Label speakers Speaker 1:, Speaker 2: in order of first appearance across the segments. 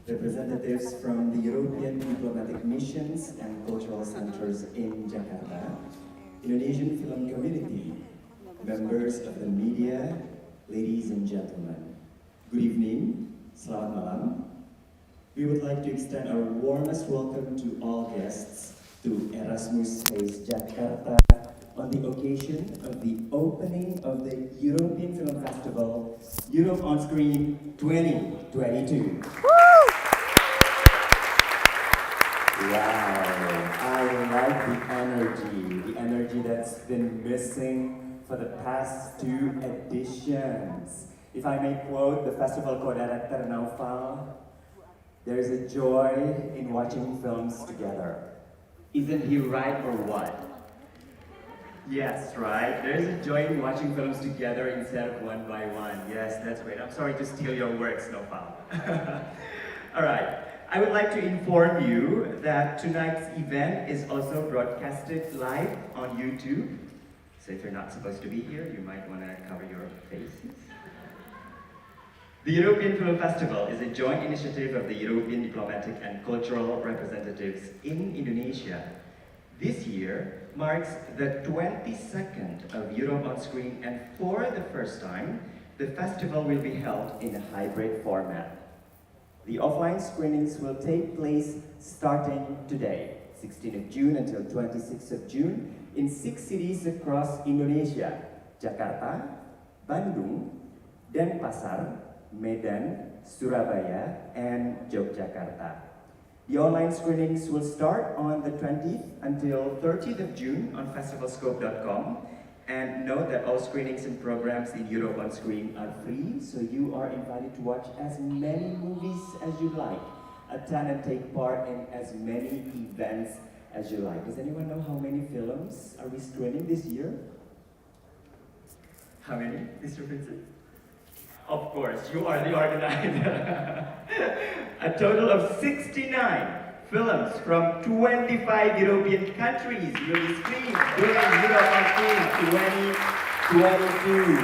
Speaker 1: representatives from the European diplomatic missions and cultural centers in Jakarta, Indonesian film community, members of the media, ladies and gentlemen. Good evening, selamat malam. We would like to extend our warmest welcome to all guests to Erasmus Space Jakarta on the occasion of the opening of the European Film Festival, Europe on Screen 2022. Wow, I like the energy that's been missing for the past two editions. If I may quote the festival co-director Naufal, there is a joy in watching films together. Isn't he right or what? Yes, right? There is a joy in watching films together instead of one by one. Yes, that's great. I'm sorry to steal your words, Naufal. All right. I would like to inform you that tonight's event is also broadcasted live on YouTube. So if you're not supposed to be here, you might want to cover your faces. The European Film Festival is a joint initiative of the European diplomatic and cultural representatives in Indonesia. This year marks the 22nd of Europe on Screen, and for the first time, the festival will be held in a hybrid format. The offline screenings will take place starting today, 16th of June until 26th of June, in 6 cities across Indonesia: Jakarta, Bandung, Denpasar, Medan, Surabaya, and Yogyakarta. The online screenings will start on the 20th until 30th of June on festivalscope.com. And note that all screenings and programs in Europe on Screen are free, so you are invited to watch as many movies as you like, attend and take part in as many events as you like. Does anyone know how many films are we screening this year? How many, Mr. Vincent? Of course, you are the organizer. A total of 69 films from 25 European countries will be screened during Europe on Screen 2022.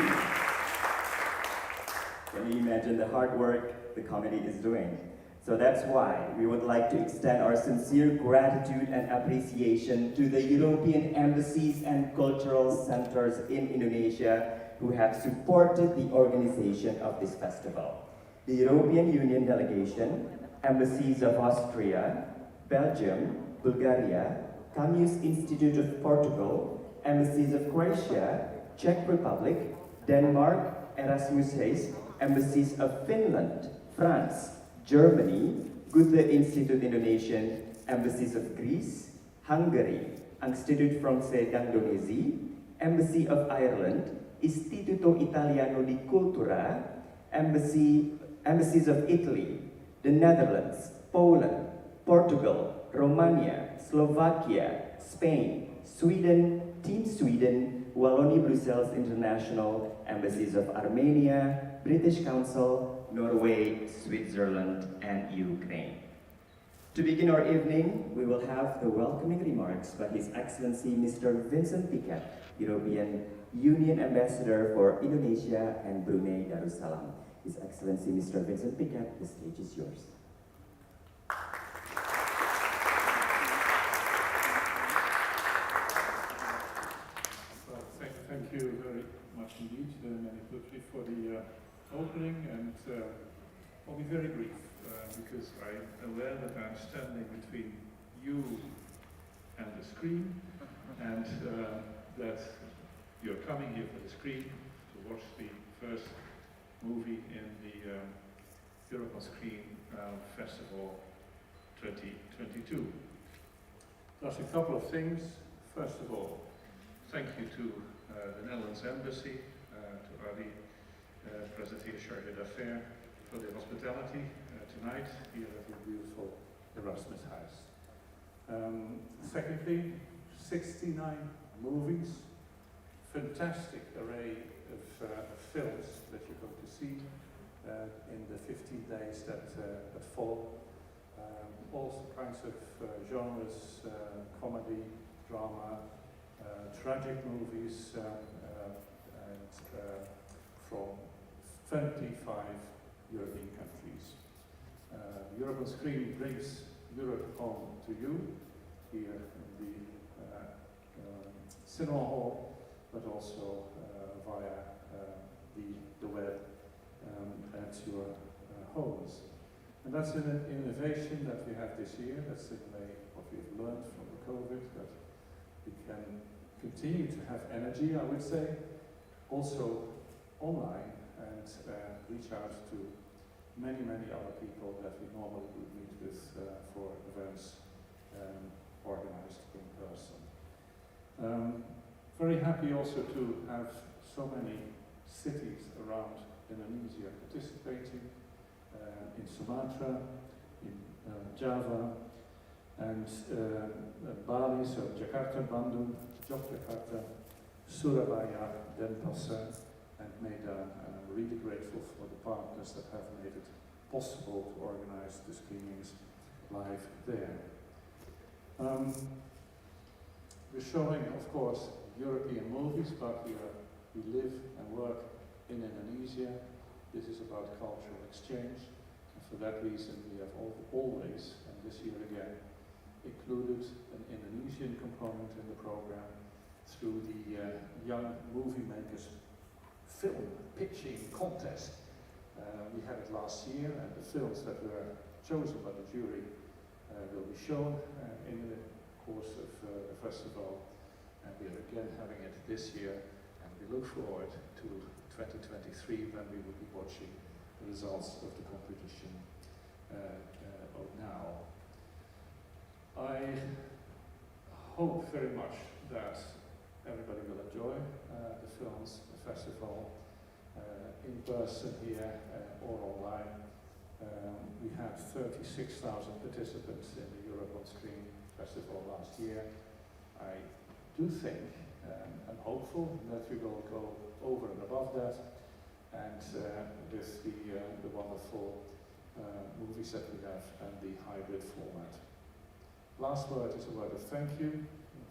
Speaker 1: Can you imagine the hard work the committee is doing? So that's why we would like to extend our sincere gratitude and appreciation to the European embassies and cultural centers in Indonesia who have supported the organization of this festival. The European Union delegation, embassies of Austria, Belgium, Bulgaria, Camus Institute of Portugal, embassies of Croatia, Czech Republic, Denmark, Erasmus Hayes, embassies of Finland, France, Germany, Goethe Institut Indonesian, embassies of Greece, Hungary, Institut Français d'Indonésie, Embassy of Ireland, Istituto Italiano di Cultura, embassies of Italy, the Netherlands, Poland, Portugal, Romania, Slovakia, Spain, Sweden, Team Sweden, Wallonie Brussels International, embassies of Armenia, British Council, Norway, Switzerland, and Ukraine. To begin our evening, we will have the welcoming remarks by His Excellency Mr. Vincent Piquet, European Union Ambassador for Indonesia and Brunei Darussalam. His Excellency Mr. Vincent Piquet, the stage is yours.
Speaker 2: Thank you very much indeed, Many Putri, for the opening, and I'll be very brief because I'm aware that I'm standing between you and the screen, and that you're coming here for the screen to watch the first movie in the Europe on Screen Festival 2022. Just a couple of things. First of all, thank you to the Netherlands Embassy, to Ali, President Chargé d'Affaires, for the hospitality tonight here at the beautiful Erasmus House. Secondly, 69 movies, fantastic array of films that you're going to see in the 15 days that follow. All kinds of genres, comedy, drama, tragic movies, and from 25 European countries. Europe on Screen brings Europe home to you here in the cinema hall, but also via the web at your homes. And that's an innovation that we have this year. That's in a way what we've learned from the COVID, that we can continue to have energy, I would say, also online, and reach out to many, many other people that we normally would meet with for events organized in person. Very happy also to have so many cities around Indonesia participating, in Sumatra, in Java, and Bali, so Jakarta, Bandung, Yogyakarta, Surabaya, Denpasar, and Medan. And I'm really grateful for the partners that have made it possible to organize the screenings live there. We're showing, of course, European movies, but we live and work in Indonesia. This is about cultural exchange, and for that reason we have always, and this year again, included an Indonesian component in the program through the Young Movie Makers Film Pitching Contest. We had it last year, and the films that were chosen by the jury will be shown in the course of the festival, and we are again having it this year, and we look forward to 2023 when we will be watching the results of the competition now. I hope very much that everybody will enjoy the films, the festival, in person here or online. We had 36,000 participants in the Europe on Screen Festival last year. I do think, I'm hopeful that we will go over and above that, and with the wonderful movies that we have and the hybrid format. Last word is a word of thank you.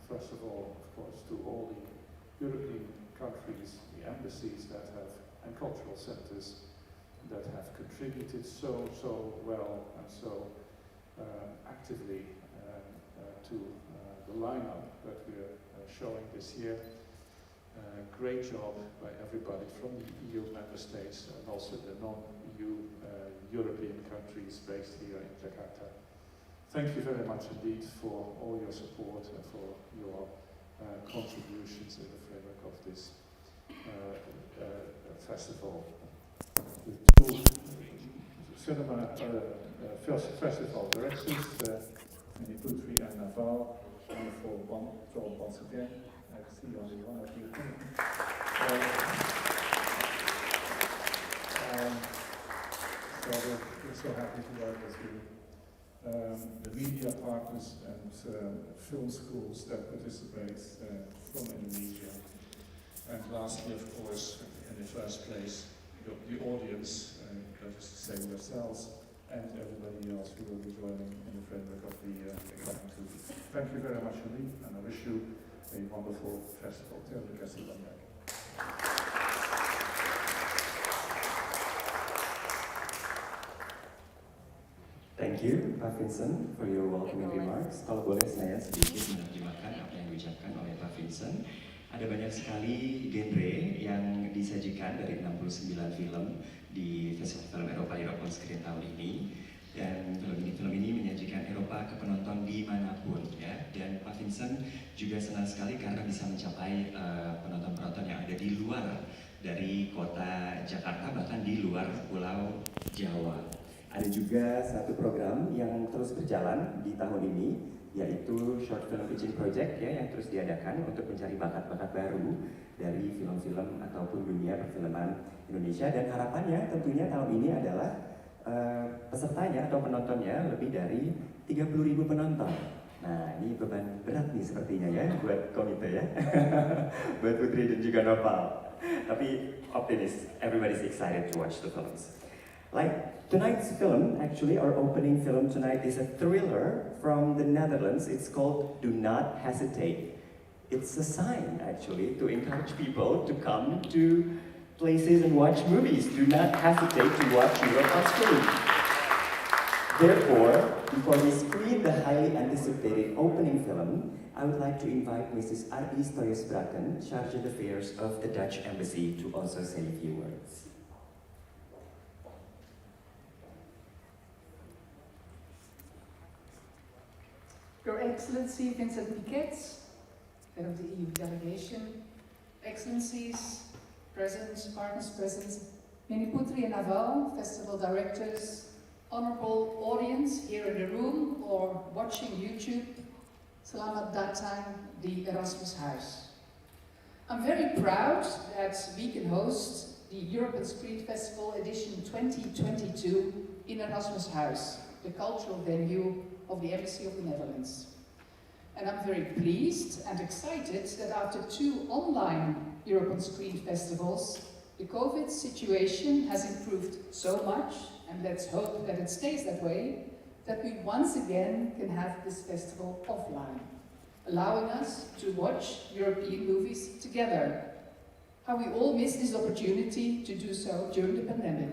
Speaker 2: First of all, of course, to all the European countries, the embassies that have, and cultural centers that have contributed so well and so actively to the lineup that we're showing this year. Great job by everybody from the EU member states and also the non-EU European countries based here in Jakarta. Thank you very much indeed for all your support and for your contributions in the framework of this festival. The two cinema festival directors, Annie Putri and Naval, wonderful job once again. I see only one of you. So we're so happy to work with you. The media partners and film schools that participate from Indonesia. And lastly, of course, in the first place, the audience, that is to say yourselves, and everybody else who will be joining in the framework of the coming 2 weeks. Thank you very much, Ali, and I wish you a wonderful festival. Terima kasih banyak.
Speaker 1: Thank you, Pak Vincent, for your welcoming remarks. Kalau boleh saya sedikit menerjemahkan apa yang diucapkan oleh Pak Vincent. Ada banyak sekali genre yang disajikan dari 69 film di Festival Film Eropa Europe on Screen tahun ini. Dan film ini menyajikan Eropa ke penonton dimanapun, ya. Dan Pak Vincent juga senang sekali karena bisa mencapai penonton-penonton yang ada di luar dari kota Jakarta, bahkan di luar Pulau Jawa. Ada juga satu program yang terus berjalan di tahun ini, yaitu Short Film Pitching Project, ya, yang terus diadakan untuk mencari bakat-bakat baru dari film-film ataupun dunia perfilman Indonesia. Dan harapannya tentunya tahun ini adalah pesertanya atau penontonnya lebih dari 30.000 penonton. Nah, ini beban berat nih sepertinya ya buat komite ya, buat Putri dan juga Nopal. Tapi optimis, everybody's excited to watch the films. Like tonight's film, actually our opening film tonight is a thriller from the Netherlands. It's called Do Not Hesitate. It's a sign actually to encourage people to come to places and watch movies. Do not hesitate to watch Europe on Screen. Therefore, before we screen the highly anticipated opening film, I would like to invite Mrs. Ardis Toyos-Braken, Charge d'Affaires of the Dutch Embassy, to also say a few words.
Speaker 3: Your Excellency Vincent Piquet, head of the EU delegation, Excellencies, present, partners present, Miniputri and Naval, festival directors, honorable audience here in the room or watching YouTube, Selamat datang di Erasmus House. I'm very proud that we can host the European Screen Festival edition 2022 in Erasmus House, the cultural venue of the Embassy of the Netherlands. And I'm very pleased and excited that after 2 online European Screen Festivals, the COVID situation has improved so much, and let's hope that it stays that way, that we once again can have this festival offline, allowing us to watch European movies together. How we all missed this opportunity to do so during the pandemic.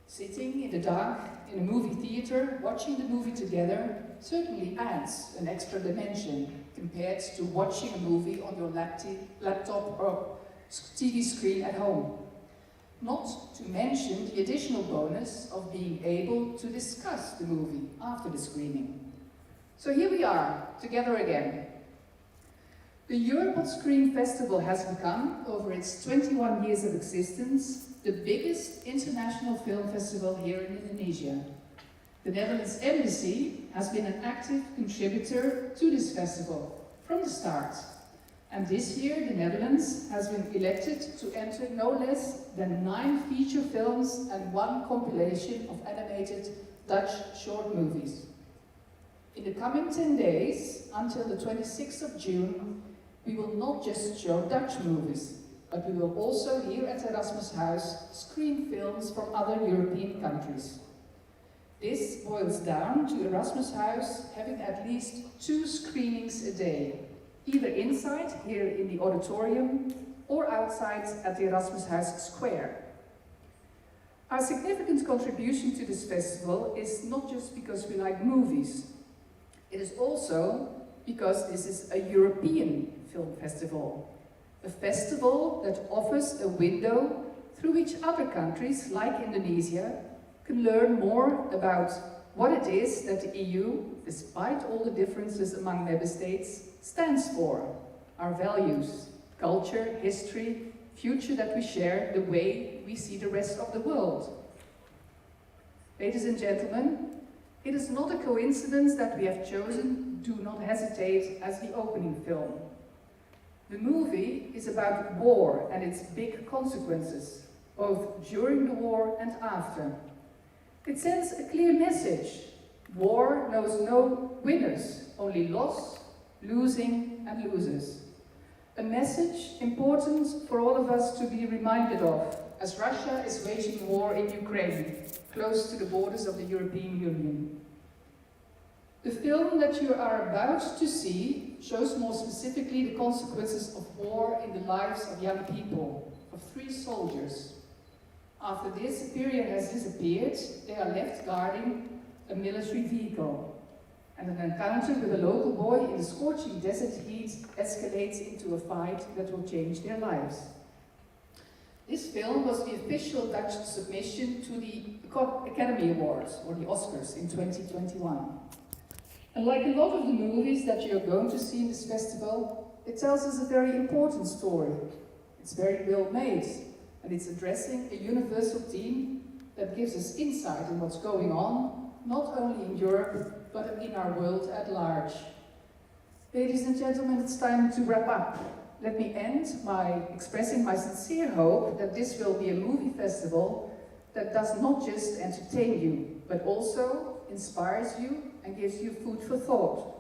Speaker 3: Sitting in the dark in a movie theater, watching the movie together, certainly adds an extra dimension compared to watching a movie on your laptop or TV screen at home. Not to mention the additional bonus of being able to discuss the movie after the screening. So here we are, together again. The Europe on Screen Festival has become, over its 21 years of existence, the biggest international film festival here in Indonesia. The Netherlands Embassy has been an active contributor to this festival from the start. And this year, the Netherlands has been elected to enter no less than 9 feature films and 1 compilation of animated Dutch short movies. In the coming 10 days, until the 26th of June, we will not just show Dutch movies, but we will also, here at Erasmus House, screen films from other European countries. This boils down to Erasmus House having at least 2 screenings a day, either inside, here in the auditorium, or outside at the Erasmus House Square. Our significant contribution to this festival is not just because we like movies. It is also because this is a European film festival. A festival that offers a window through which other countries, like Indonesia, can learn more about what it is that the EU, despite all the differences among member states, stands for. Our values, culture, history, future that we share, the way we see the rest of the world. Ladies and gentlemen, it is not a coincidence that we have chosen Do Not Hesitate as the opening film. The movie is about war and its big consequences, both during the war and after. It sends a clear message. War knows no winners, only loss, losing and losers. A message important for all of us to be reminded of as Russia is waging war in Ukraine, close to the borders of the European Union. The film that you are about to see shows more specifically the consequences of war in the lives of young people, of 3 soldiers. After their superior has disappeared, they are left guarding a military vehicle. And an encounter with a local boy in the scorching desert heat escalates into a fight that will change their lives. This film was the official Dutch submission to the Academy Awards, or the Oscars, in 2021. And like a lot of the movies that you're going to see in this festival, it tells us a very important story. It's very well made, and it's addressing a universal theme that gives us insight in what's going on, not only in Europe, but in our world at large. Ladies and gentlemen, it's time to wrap up. Let me end by expressing my sincere hope that this will be a movie festival that does not just entertain you, but also inspires you and gives you food for thought.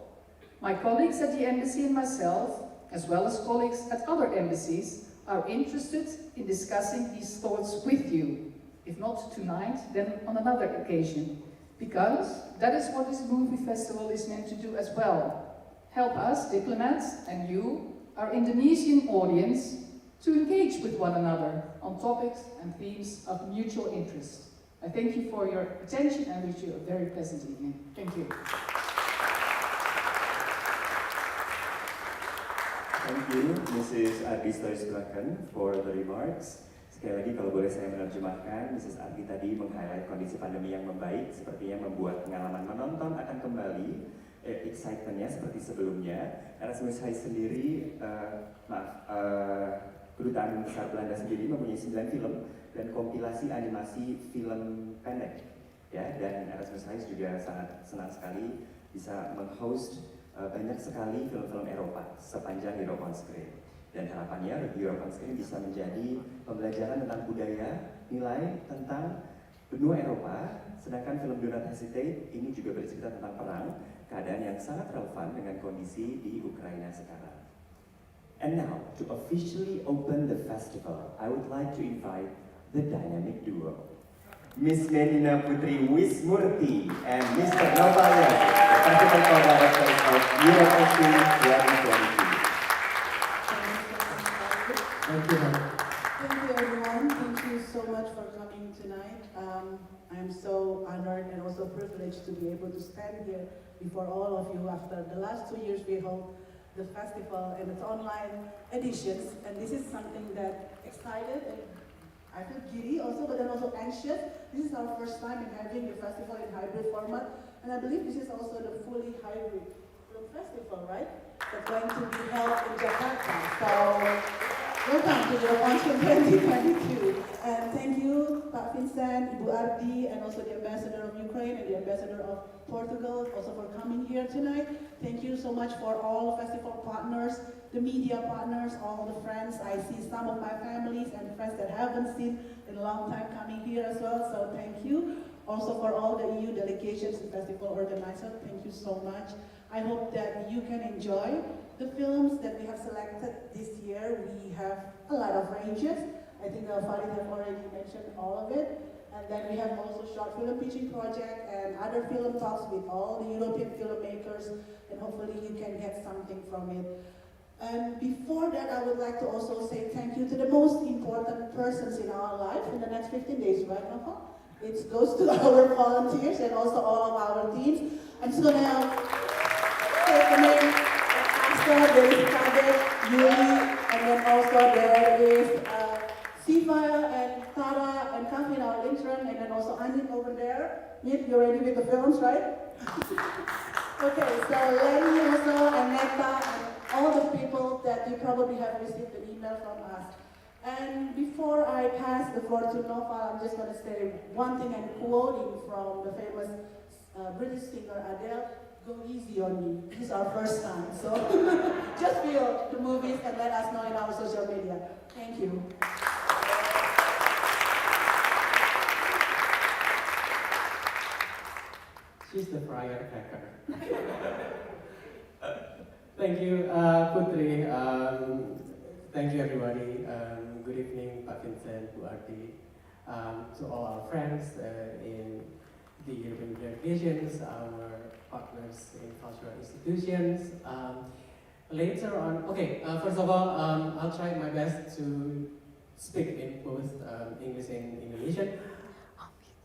Speaker 3: My colleagues at the embassy and myself, as well as colleagues at other embassies, are interested in discussing these thoughts with you. If not tonight, then on another occasion. Because that is what this movie festival is meant to do as well. Help us, diplomats, and you, our Indonesian audience, to engage with one another on topics and themes of mutual interest. I thank you for your attention and wish you a very pleasant evening. Thank you.
Speaker 1: Thank you, Mrs. Ardi Stoisbraken, for the remarks. Sekali lagi kalau boleh saya menerjemahkan, Mrs. Ardi tadi meng-highlight kondisi pandemi yang membaik, sepertinya membuat pengalaman menonton akan kembali excitementnya seperti sebelumnya. Erasmus High sendiri, Kedutaan Besar Belanda sendiri mempunyai 9 film dan kompilasi animasi film pendek. Ya, dan Erasmus High juga sangat senang sekali bisa meng-host banyak sekali film-film Eropa sepanjang Europe on Screen. Dan harapannya Europe on Screen bisa menjadi pembelajaran tentang budaya, nilai tentang benua Eropa, sedangkan film Do Not Hesitate ini juga bercerita tentang perang, keadaan yang sangat relevan dengan kondisi di Ukraina sekarang. And now, to officially open the festival, I would like to invite the dynamic duo, Miss Melina Putri Wismurti and Mr. Novaya, the festival co-directors of Europe on Screen 2022.
Speaker 4: Thank you. Thank you, everyone. Thank you so much for coming tonight. I'm so honored and also privileged to be able to stand here before all of you. After the last 2 years, we hold the festival and its online editions, and this is something that excited and I feel giddy also, but then also anxious. This is our first time in having the festival in hybrid format, and I believe this is also the fully hybrid film festival, right? That's going to be held in Jakarta. So. Welcome to the Launching 2022, and thank you, Pak Vincent, Ibu Ardi, and also the Ambassador of Ukraine and the Ambassador of Portugal, also for coming here tonight. Thank you so much for all festival partners, the media partners, all the friends. I see some of my families and friends that haven't seen in a long time coming here as well, so thank you. Also for all the EU delegations and festival organizers, thank you so much. I hope that you can enjoy the films that we have selected this year. We have a lot of ranges. I think Farid have already mentioned all of it. And then we have also short film pitching project and other film talks with all the European filmmakers, and hopefully you can get something from it. And before that, I would like to also say thank you to the most important persons in our life in the next 15 days, right, Nova? It goes to our volunteers and also all of our teams. I'm just gonna take the name. There is Kadek, Yuli, and then also there is Siva and Tara and Kavin, our intern, and then also Anit over there. Nit, you're ready with the films, right? Okay, so Lenny also, and Neta, and all the people that you probably have received an email from us. And before I pass the floor to Nova, I'm just going to say one thing and quoting from the famous British singer Adele. Go easy on me. This is our first time, so just feel the movies and let us know in our social media. Thank you.
Speaker 5: She's the firecracker. Thank you, Putri. Thank you, everybody. Good evening, Pak Vincent, Bu Ardi, to all our friends in the European delegations, our partners in cultural institutions. Later on, first of all, I'll try my best to speak in both English and Indonesian,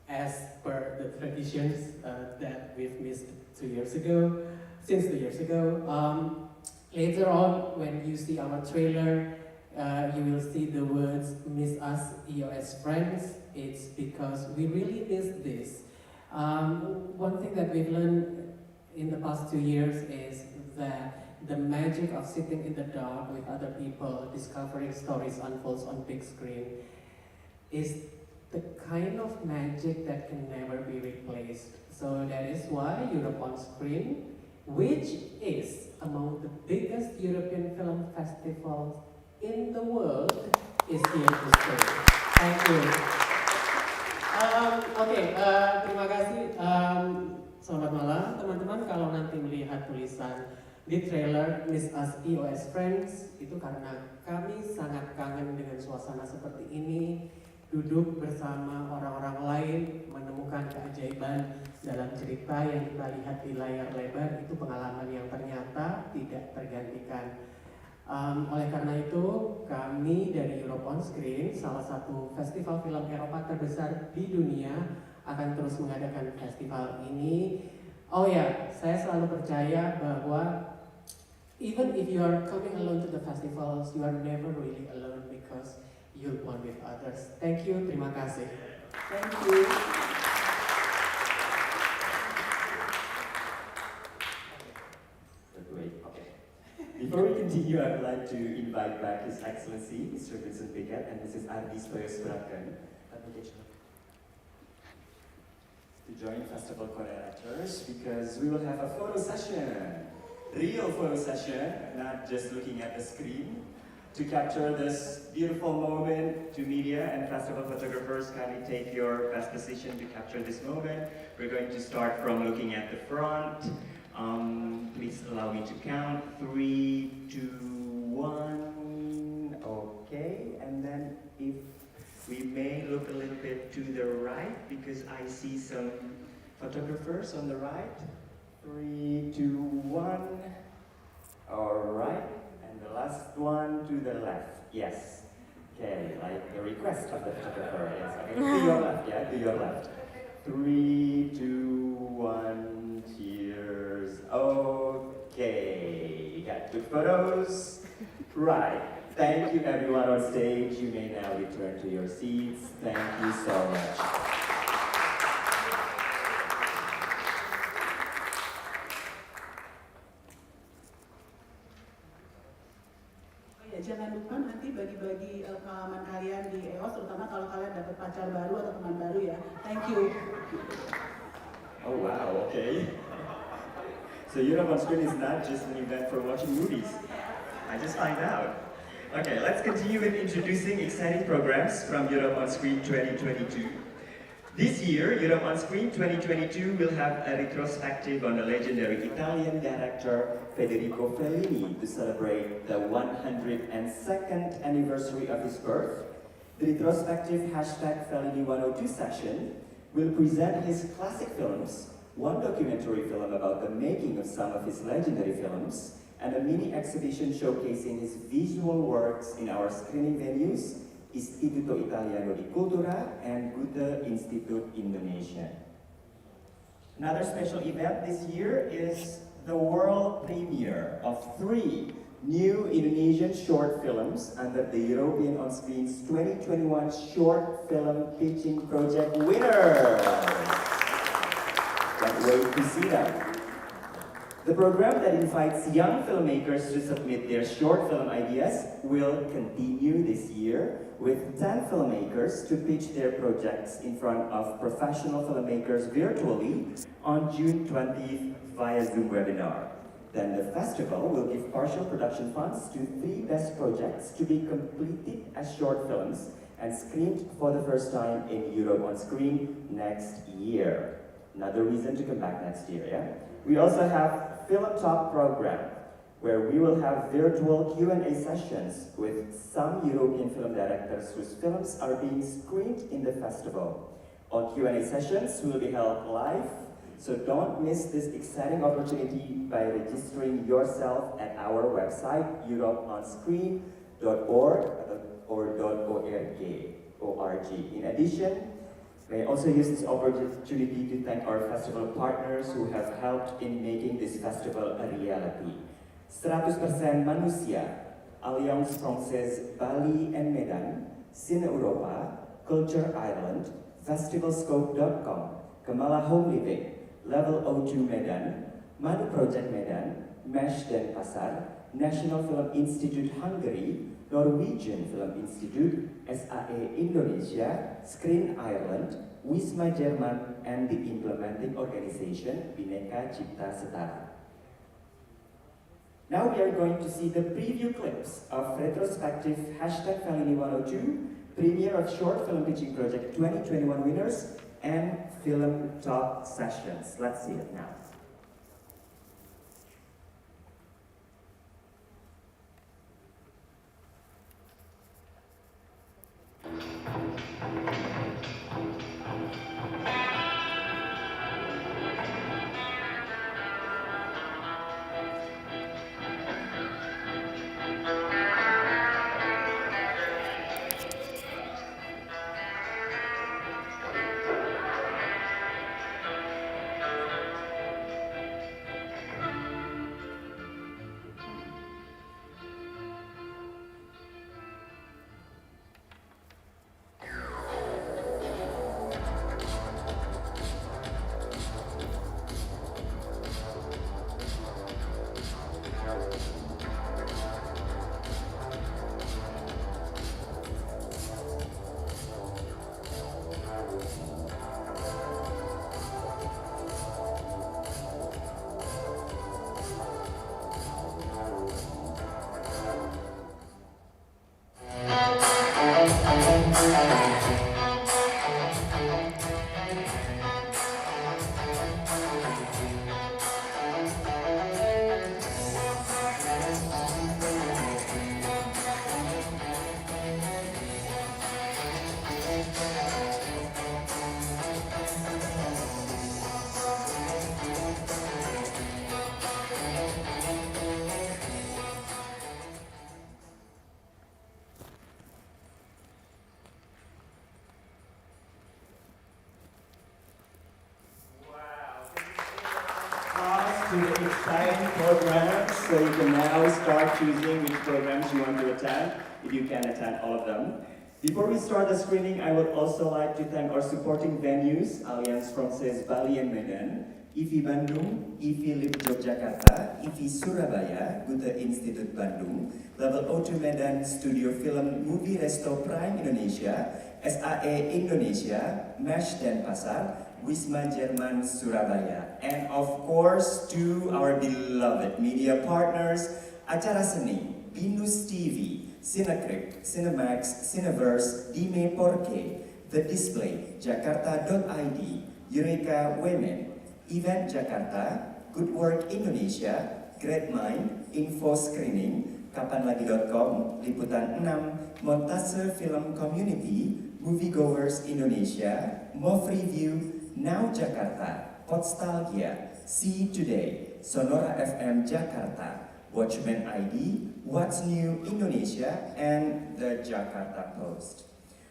Speaker 5: as per the traditions that we've missed since 2 years ago. Later on, when you see our trailer, you will see the words "Miss Us, EOS Friends." It's because we really miss this. One thing that we've learned in the past 2 years is that the magic of sitting in the dark with other people, discovering stories unfolds on big screen, is the kind of magic that can never be replaced. So that is why Europe on Screen, which is among the biggest European film festivals in the world, is here to stay. Thank you. Terima kasih. Selamat malam teman-teman. Kalau nanti melihat tulisan di trailer Miss Us EOS Friends, itu karena kami sangat kangen dengan suasana seperti ini, duduk bersama orang-orang lain, menemukan keajaiban dalam cerita yang kita lihat di layar lebar. Itu pengalaman yang ternyata tidak tergantikan. Oleh karena itu, kami dari Europe On Screen, salah satu festival film Eropa terbesar di dunia, akan terus mengadakan festival ini. Oh ya, saya selalu percaya bahwa even if you are coming alone to the festivals, you are never really alone because you'll bond with others. Thank you, terima kasih.
Speaker 4: Thank you.
Speaker 1: Great. Okay. Before we continue, I would like to invite back His Excellency, Mr. Vincent Piquet and Mrs. Ardis Toyosurakan to join Festival Coordinators because we will have a photo session, real photo session, not just looking at the screen. To capture this beautiful moment to media and festival photographers, kindly take your best position to capture this moment. We're going to start from looking at the front. Please allow me to count. 3, 2, 1. Okay, and then if we may look a little bit to the right because I see some photographers on the right. 3, 2, 1. All right, and the last one to the left. Yes. Okay, like the request of the photographer. Yes. Okay, to your left. Yeah, to your left. 3, 2, 1. Cheers. Okay, got good photos. Right. Thank you, everyone on stage. You may now return to your seats. Thank you so much.
Speaker 4: Ya, jangan lupa nanti bagi-bagi pengalaman kalian di EOS, terutama kalau kalian dapat pacar baru atau teman baru ya. Thank you.
Speaker 1: Oh wow, okay. So Europe on Screen is not just an event for watching movies. I just find out. Okay, let's continue with introducing exciting programs from Europe on Screen 2022. This year, Europe on Screen 2022 will have a retrospective on the legendary Italian director Federico Fellini to celebrate the 102nd anniversary of his birth. The retrospective #Fellini102 session will present his classic films, one documentary film about the making of some of his legendary films, and a mini exhibition showcasing his visual works in our screening venues, Istituto Italiano di Cultura and Goethe Institute Indonesia. Another special event this year is the world premiere of 3 new Indonesian short films under the European On Screen's 2021 Short Film Pitching Project winners. Can't wait to see them. The program that invites young filmmakers to submit their short film ideas will continue this year with 10 filmmakers to pitch their projects in front of professional filmmakers virtually on June 20th via Zoom webinar. Then the festival will give partial production funds to 3 best projects to be completed as short films and screened for the first time in Europe on Screen next year. Another reason to come back next year, yeah? We also have Film Talk program, where we will have virtual Q&A sessions with some European film directors whose films are being screened in the festival. All Q&A sessions will be held live, so don't miss this exciting opportunity by registering yourself at our website, europeonscreen.org or .org. In addition, may I also use this opportunity to thank our festival partners who have helped in making this festival a reality. 100% Manusia, Alliance Française Bali and Medan, Cine Europa, Culture Ireland, Festivalscope.com, Kamala Home Living, Level O2 Medan, Manu Project Medan, Mesh Denpasar, National Film Institute Hungary, Norwegian Film Institute, SAE Indonesia, Screen Ireland, Wisma Jerman, and the implementing organization Bhinneka Cipta Setara. Now we are going to see the preview clips of retrospective #Fellini102, premiere of Short Film Pitching Project 2021 winners, and Film Talk sessions. Let's see it now. to the exciting programs. So you can now start choosing which programs you want to attend, if you can attend all of them. Before we start the screening, I would also like to thank our supporting venues, Alliance Francaise Bali and Medan, IFI Bandung, IFI Lip Yogyakarta, IFI Surabaya, Goethe Institute Bandung, Level O2 Medan, Studio Film Movie Resto Prime Indonesia, SAE Indonesia, Mesh Denpasar, Wisma Jerman Surabaya, and of course to our beloved media partners, Acara Seni, Binus TV, Cinecrip, Cinemax, Cineverse, Dime Porke, The Display, Jakarta.id, Eureka Women, Event Jakarta, Good Work Indonesia, Great Mind, Info Screening, Kapanlagi.com, Liputan 6, Montase Film Community, Moviegoers Indonesia, Mov Review, Now Jakarta, Podstalgia, See Today, Sonora FM Jakarta, Watchmen ID, What's New Indonesia, and the Jakarta Post.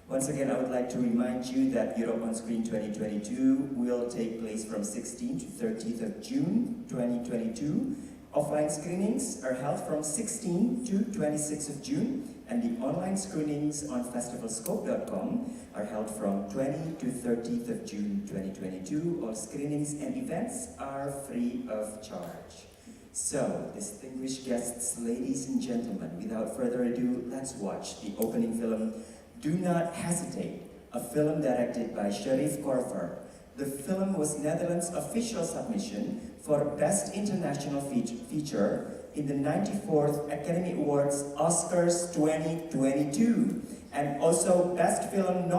Speaker 1: Once again, I would like to remind you that Europe on Screen 2022 will take place from 16th to 30th of June 2022. Offline screenings are held from 16th to 26th of June, and the online screenings on festivalscope.com are held from 20th to 30th of June 2022. All screenings and events are free of charge. So, distinguished guests, ladies and gentlemen, without further ado, let's watch the opening film, Do Not Hesitate, a film directed by Sharif Korver. The film was Netherlands' official submission for Best International Feature in the 94th Academy Awards Oscars 2022, and also Best Film nominated